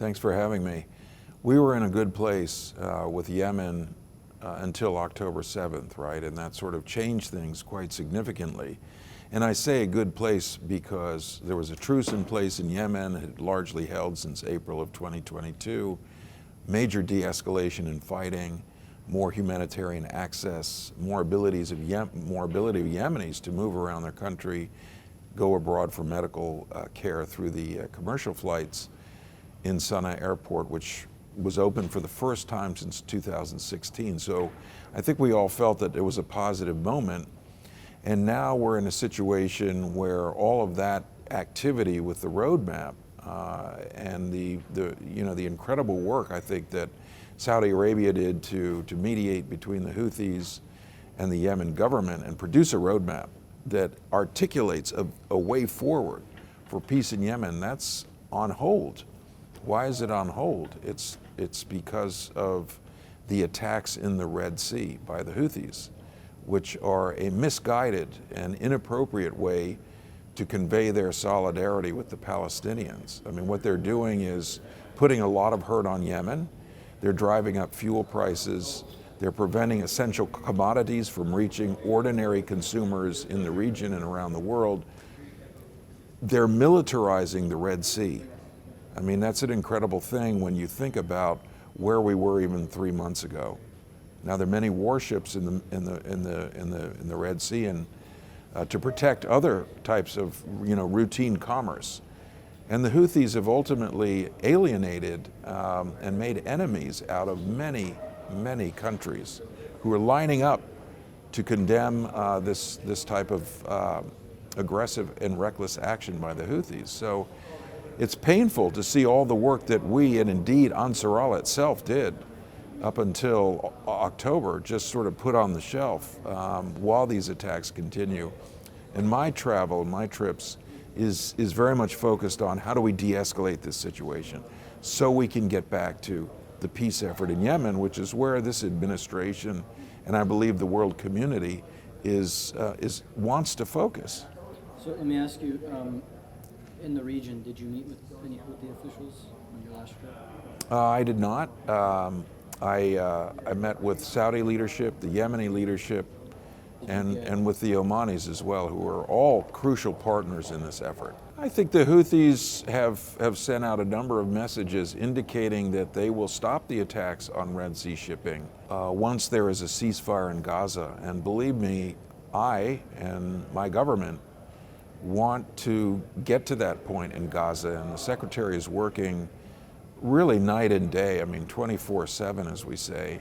Thanks for having me. We were in a good place with Yemen until October 7th, right? And that sort of changed things quite significantly. And I say a good place because there was a truce in place in Yemen. It had largely held since April of 2022. Major de-escalation in fighting, more humanitarian access, more ability of Yemenis to move around their country, go abroad for medical care through the commercial flights in Sana'a Airport, which was open for the first time since 2016. So I think we all felt that it was a positive moment. And now we're in a situation where all of that activity with the roadmap and the incredible work I think that Saudi Arabia did to mediate between the Houthis and the Yemen government and produce a roadmap that articulates a way forward for peace in Yemen, that's on hold. Why is it on hold? It's because of the attacks in the Red Sea by the Houthis, which are a misguided and inappropriate way to convey their solidarity with the Palestinians. I mean, what they're doing is putting a lot of hurt on Yemen. They're driving up fuel prices. They're preventing essential commodities from reaching ordinary consumers in the region and around the world. They're militarizing the Red Sea. I mean, that's an incredible thing when you think about where we were even 3 months ago. Now there are many warships in the Red Sea, and to protect other types of routine commerce. And the Houthis have ultimately alienated and made enemies out of many countries who are lining up to condemn this type of aggressive and reckless action by the Houthis. So it's painful to see all the work that we, and indeed Ansarallah itself, did up until October, just sort of put on the shelf while these attacks continue. And my travel, my trips, is very much focused on how do we de-escalate this situation so we can get back to the peace effort in Yemen, which is where this administration, and I believe the world community, wants to focus. So let me ask you, in the region, did you meet with any Houthi officials on your last trip? I did not. I met with Saudi leadership, the Yemeni leadership, and with the Omanis as well, who are all crucial partners in this effort. I think the Houthis have sent out a number of messages indicating that they will stop the attacks on Red Sea shipping once there is a ceasefire in Gaza. And believe me, I and my government want to get to that point in Gaza, and the Secretary is working really night and day, I mean 24/7 as we say,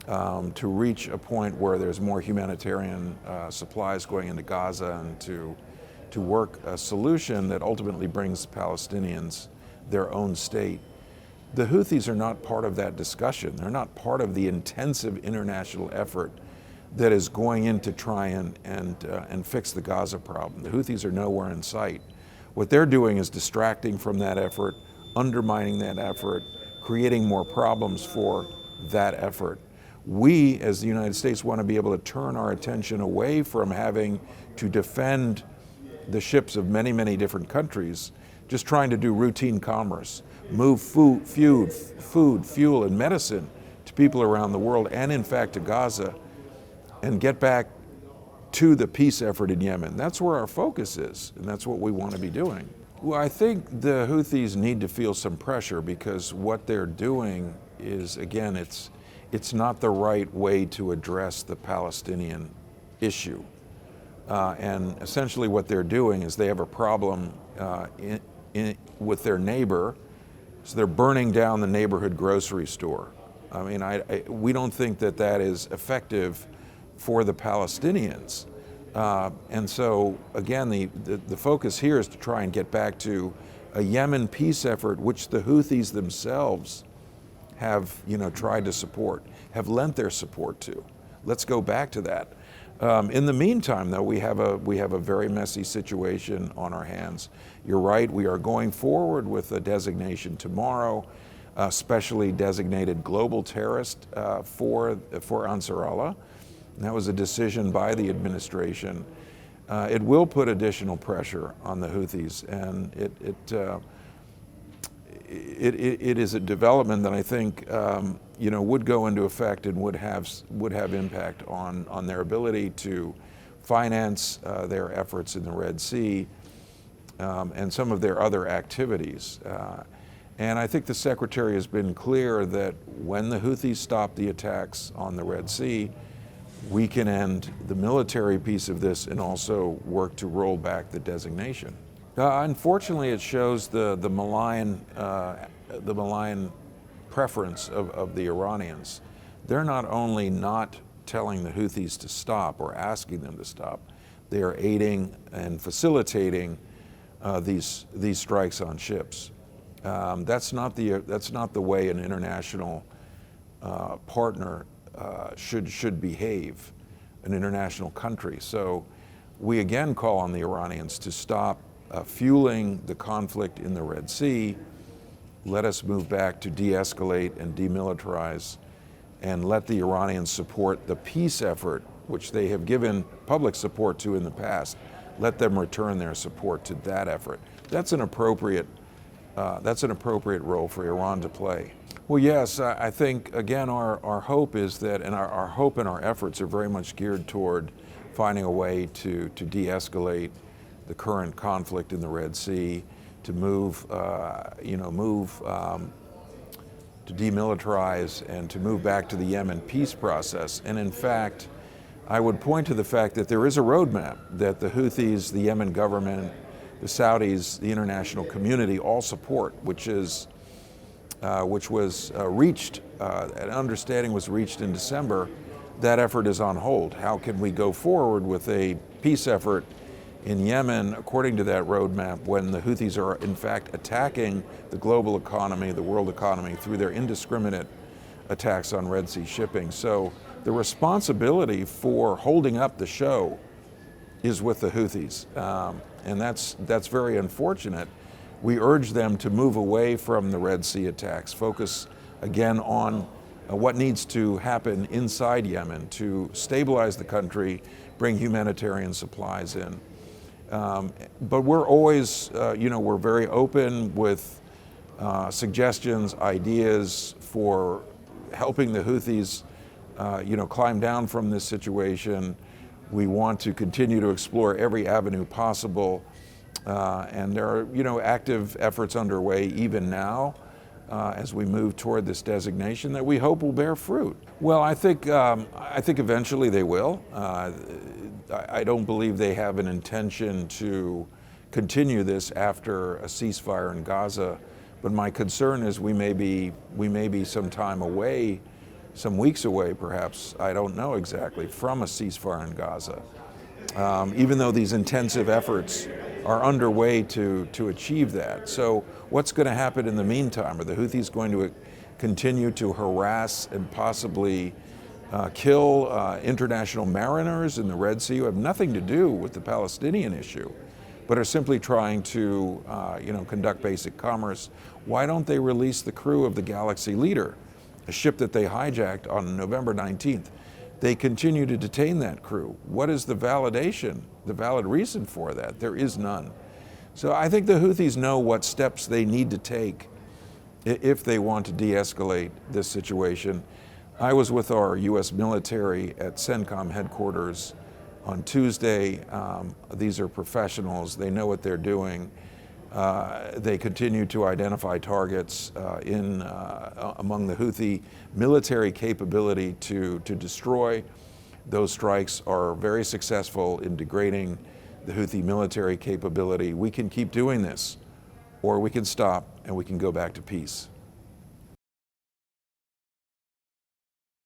to reach a point where there's more humanitarian supplies going into Gaza and to work a solution that ultimately brings the Palestinians their own state. The Houthis are not part of that discussion. They're not part of the intensive international effort that is going in to try and fix the Gaza problem. The Houthis are nowhere in sight. What they're doing is distracting from that effort, undermining that effort, creating more problems for that effort. We, as the United States, want to be able to turn our attention away from having to defend the ships of many different countries, just trying to do routine commerce, move food, fuel, and medicine to people around the world, and in fact to Gaza, and get back to the peace effort in Yemen. That's where our focus is, and that's what we want to be doing. Well, I think the Houthis need to feel some pressure because what they're doing is, again, it's not the right way to address the Palestinian issue. And essentially what they're doing is they have a problem with their neighbor, so they're burning down the neighborhood grocery store. I mean, we don't think that is effective for the Palestinians. And so, again, the focus here is to try and get back to a Yemen peace effort, which the Houthis themselves have, tried to support, have lent their support to. Let's go back to that. In the meantime, though, we have a very messy situation on our hands. You're right, we are going forward with a designation tomorrow, specially designated global terrorist for Ansarallah. And that was a decision by the administration. It will put additional pressure on the Houthis, and it is a development that I think would go into effect and would have impact on their ability to finance their efforts in the Red Sea and some of their other activities. And I think the Secretary has been clear that when the Houthis stop the attacks on the Red Sea, we can end the military piece of this and also work to roll back the designation. Unfortunately, it shows the malign preference of the Iranians. They're not only not telling the Houthis to stop or asking them to stop, they are aiding and facilitating these strikes on ships. That's not the way an international partner should behave, an international country. So we again call on the Iranians to stop fueling the conflict in the Red Sea. Let us move back to de-escalate and demilitarize, and let the Iranians support the peace effort, which they have given public support to in the past. Let them return their support to that effort. That's an appropriate role for Iran to play. Well, yes, I think, again, our hope is that, and our hope and our efforts are very much geared toward finding a way to de-escalate the current conflict in the Red Sea, to move to demilitarize and to move back to the Yemen peace process. And in fact, I would point to the fact that there is a roadmap that the Houthis, the Yemen government, the Saudis, the international community all support, which was reached, an understanding was reached in December. That effort is on hold. How can we go forward with a peace effort in Yemen according to that roadmap when the Houthis are in fact attacking the global economy, the world economy, through their indiscriminate attacks on Red Sea shipping? So the responsibility for holding up the show is with the Houthis, and that's very unfortunate. We urge them to move away from the Red Sea attacks, focus again on what needs to happen inside Yemen to stabilize the country, bring humanitarian supplies in. But we're always, we're very open with suggestions, ideas for helping the Houthis, climb down from this situation. We want to continue to explore every avenue possible, and there are, active efforts underway even now as we move toward this designation that we hope will bear fruit. Well, I think eventually they will. I don't believe they have an intention to continue this after a ceasefire in Gaza, but my concern is we may be some time away, some weeks away perhaps, I don't know exactly, from a ceasefire in Gaza. Even though these intensive efforts are underway to achieve that. So what's going to happen in the meantime? Are the Houthis going to continue to harass and possibly kill international mariners in the Red Sea who have nothing to do with the Palestinian issue, but are simply trying to conduct basic commerce? Why don't they release the crew of the Galaxy Leader, a ship that they hijacked on November 19th? They continue to detain that crew. What is the valid reason for that? There is none. So I think the Houthis know what steps they need to take if they want to de-escalate this situation. I was with our US military at CENTCOM headquarters on Tuesday. These are professionals. They know what they're doing. They continue to identify targets among the Houthi military capability to destroy. Those strikes are very successful in degrading the Houthi military capability. We can keep doing this, or we can stop and we can go back to peace.